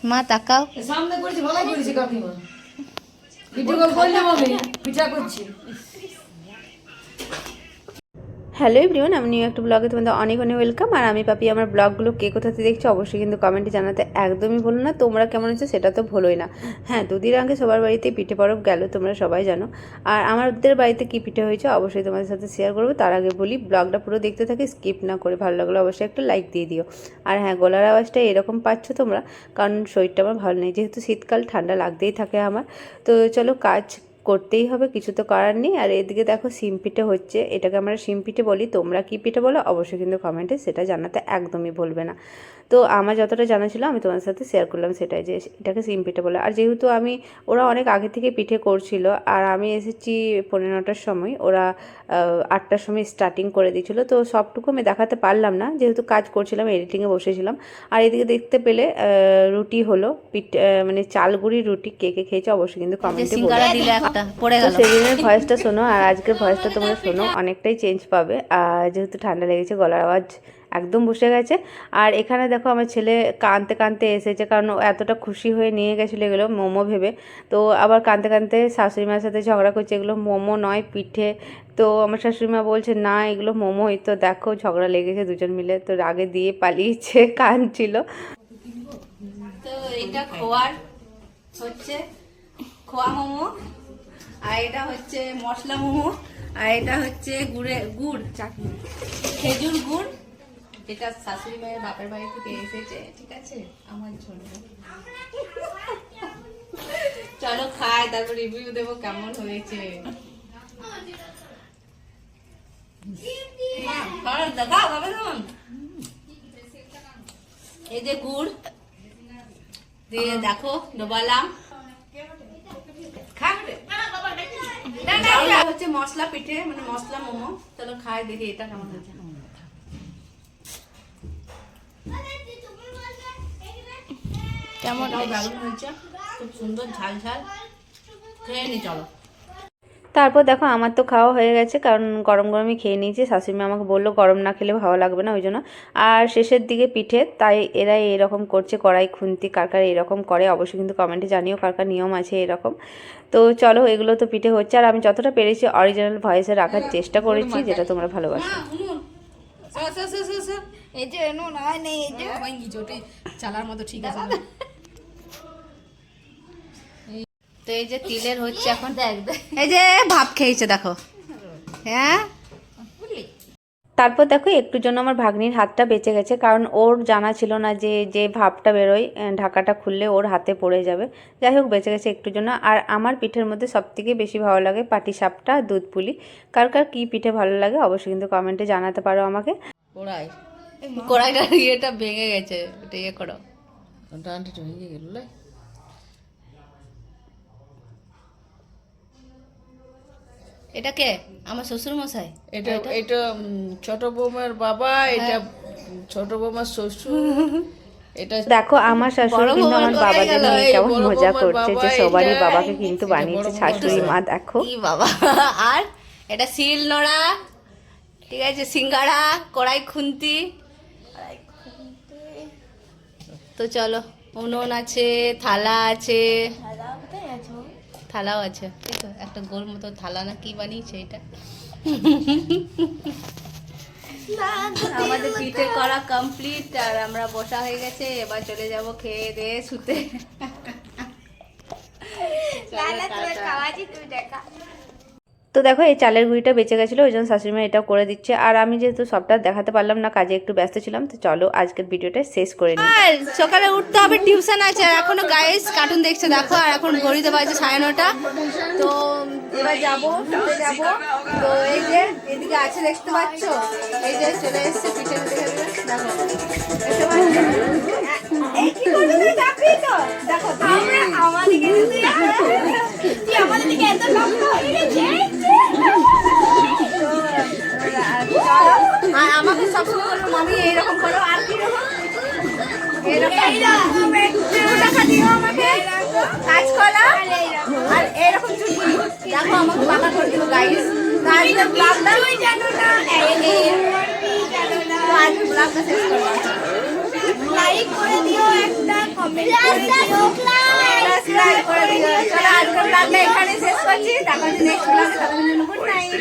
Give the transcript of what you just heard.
মা তাকাও, সামনে করেছি, ভালো করেছি কাকিমা। ভিডিও কল করলাম আমি, পিঠা করছি। হ্যালো এভরিওয়ান, আমি নিউ একটা ব্লগে তোমাদের অনেক অনেক ওয়েলকাম। আর আমি পাপি, আমার ব্লগগুলো কে কোথাতে দেখছো অবশ্যই কিন্তু কমেন্টে জানাতে একদমই ভুলো না। তোমরা কেমন আছো সেটা তো ভুলোই না। হ্যাঁ, দুদিন আগে সবার বাড়িতে পিঠে পরব গেল, তোমরা সবাই জানো। আর আমাদের বাড়িতে কী পিঠে হয়েছে অবশ্যই তোমাদের সাথে শেয়ার করবো। তার আগে বলি, ব্লগটা পুরো দেখতে থাকে, স্কিপ না করে। ভালো লাগলে অবশ্যই একটা লাইক দিয়ে দিও। আর হ্যাঁ, গলার আওয়াজটা এরকম পাচ্ছ তোমরা, কারণ শরীরটা আমার ভালো নেই, যেহেতু শীতকাল, ঠান্ডা লাগতেই থাকে আমার। তো চলো, কাজ করতেই হবে, কিছু তো করার নেই। আর এদিকে দেখো শিম পিঠে হচ্ছে, এটাকে আমরা শিম পিঠে বলি, তোমরা কী পিঠে বলো অবশ্যই কিন্তু কমেন্টে সেটা জানাতে একদমই ভুলবে না। তো আমার যতটা জানা ছিল আমি তোমার সাথে শেয়ার করলাম, সেটাই যে এটাকে শিম পিঠে বলে। আর যেহেতু ওরা অনেক আগে থেকে পিঠে করছিল, আর আমি এসেছি 9:30টার সময়, ওরা 8টার সময় স্টার্টিং করে দিয়েছিল। তো সবটুকু আমি দেখাতে পারলাম না, যেহেতু কাজ করছিলাম, এডিটিংয়ে বসেছিলাম। আর এদিকে দেখতে পেলে রুটি হলো, মানে চালগুড়ির রুটি। কে কে খেয়েছে অবশ্যই কিন্তু কমেন্টে বলো। তো সেদিনের ভয়েসটা শোনো, আর আজকের ভয়েসটা তোমরা শোনো, অনেকটাই চেঞ্জ পাবে। আর যেহেতু ঠান্ডা লেগেছে, গলার আওয়াজ একদম বসে গেছে। আর এখানে দেখো আমার ছেলে কাঁদতে কাঁদতে এসেছে, কারণ ও এতটা খুশি হয়ে নিয়ে গেছিলো এগুলো মোমো ভেবে। তো আবার কাঁদতে কাঁদতে শাশুড়ি মার সাথে ঝগড়া করছে, এগুলো মোমো নয় পিঠে। তো আমার শাশুড়ি মা বলছে না এগুলো মোমোই। তো দেখো ঝগড়া লেগেছে দুজন মিলে, তো রাগে দিয়ে পালিয়েছে, কাঁদছিল। তো এটা খোয়ার হচ্ছে খোয়া মোমো, আর এটা হচ্ছে মশলা মোমো, আর এটা হচ্ছে গুড় চাটনি, খেজুর গুড়, যেটা শাশুড়ি মায়ের বাপের বাড়ি থেকে এসেছে, ঠিক আছে, আমার জন্য। চলো খাই, তারপর রিভিউ দেবো কেমন হয়েছে। দেখাও বাবা, এই যে গুড় দিয়ে দেখো ডোবালাম, হচ্ছে মশলা পিঠে, মানে মশলা মোমো। চলো খাই, দেখি এটা কেমন হয়েছে। কেমন দারুণ হয়েছে, খুব সুন্দর ঝাল ঝাল, খেয়ে নি চলো। তারপর দেখো আমার তো খাওয়া হয়ে গেছে, কারণ গরম গরমই খেয়ে নিয়েছি। শাশুড়ি আমাকে বললো গরম না খেলে ভালো লাগবে না, ওই জন্য। আর শেষের দিকে পিঠে, তাই এরা এরকম করছে, কড়াই খুন্তি কার কার এরকম করে অবশ্যই কিন্তু কমেন্টে জানিও কার কার নিয়ম আছে এরকম। তো চলো, এগুলো তো পিঠে হচ্ছে, আর আমি যতটা পেরেছি অরিজিনাল ভয়েসে রাখার চেষ্টা করেছি, যেটা তোমরা ভালোবাসো। এই যে চালার মতো ঠিক আছে। তো এই যে তিলের হচ্ছে এখন, এই যে ভাপ খেয়েছে দেখো। হ্যাঁ, তারপর দেখো একটুর জন্য আমার ভাগ্নির হাতটা বেঁচে গেছে, কারণ ওর জানা ছিল না যে যে ভাপটা বেরোয় ঢাকাটা খুললে ওর হাতে পড়ে যাবে। যাই হোক, বেঁচে গেছে একটুর জন্য। আর আমার পিঠের মধ্যে সবথেকে বেশি ভালো লাগে পাটিসাপটা, দুধ পুলি। কার কার কী পিঠে ভালো লাগে অবশ্যই কিন্তু কমেন্টে জানাতে পারো আমাকে। কড়াইটা ইয়েটা ভেঙে গেছে, এটা ইয়ে করো। ভেঙে গেল। এটা কে? আমার শ্বশুর মশাই। এটা এটা ছোট বৌমার বাবা, এটা ছোট বৌমার শ্বশুর। এটা দেখো আমার শাশুড়ি কিন্তু আমার বাবাদের নিয়ে কেমন মজা করছে, যে সবারই বাবাকে কিন্তু বানিয়েছে শাশুড়ি মা। দেখো কি বাবা। আর এটা শিল নোড়া, ঠিক আছে, সিঙ্গাড়া, কড়াই খুন্তি। তো চলো, উনুন আছে, থালা আছে, থালাও আছে, এই তো একটা গোল মতো থালা না কি বানিয়েছে এটা। আমাদের পিঠে করা কমপ্লিট, আর আমরা বসা হয়ে গেছে, এবার চলে যাব খেয়ে দিয়ে শুতে। তো দেখো এই চালের গুঁড়িটা বেঁচে গেছিলো, ওই জন্য শাশুড়িমা এটা করে দিচ্ছে। আর আমি যেহেতু সবটা দেখাতে পারলাম না, কাজে একটু ব্যস্ত ছিলাম, তো চলো আজকের ভিডিওটা শেষ করে নিই। সকালে উঠতে হবে, টিউশন আছে, আর এখনো গাইস কার্টুন দেখছে দেখো, আর এখন ঘড়িতে বাজে 9:30। তো এবার যাবো, শুতে যাবো। তো এই যে এদিকে আছে দেখতে পাচ্ছ, এই যে চলে এসছে পিঠে দেখো। আর আমাকে সবসময় বলবো মামি এইরকম করো, আর কি টাকা দিও আমাকে, কাজ করা, আর এরকম চুটি দেখো আমাকে বাঁকা করে দিল গাইস। তার আজকের ব্লগটা শেষ করবো। লাইক করে দিও, একটা কমেন্ট করে দিও, সাবস্ক্রাইব করে দিও। চলো আজকের ব্লগটা এখানে শেষ করছি, দেখা হচ্ছে নেক্সট ব্লগে। ততক্ষণ জন্য গুড নাইট।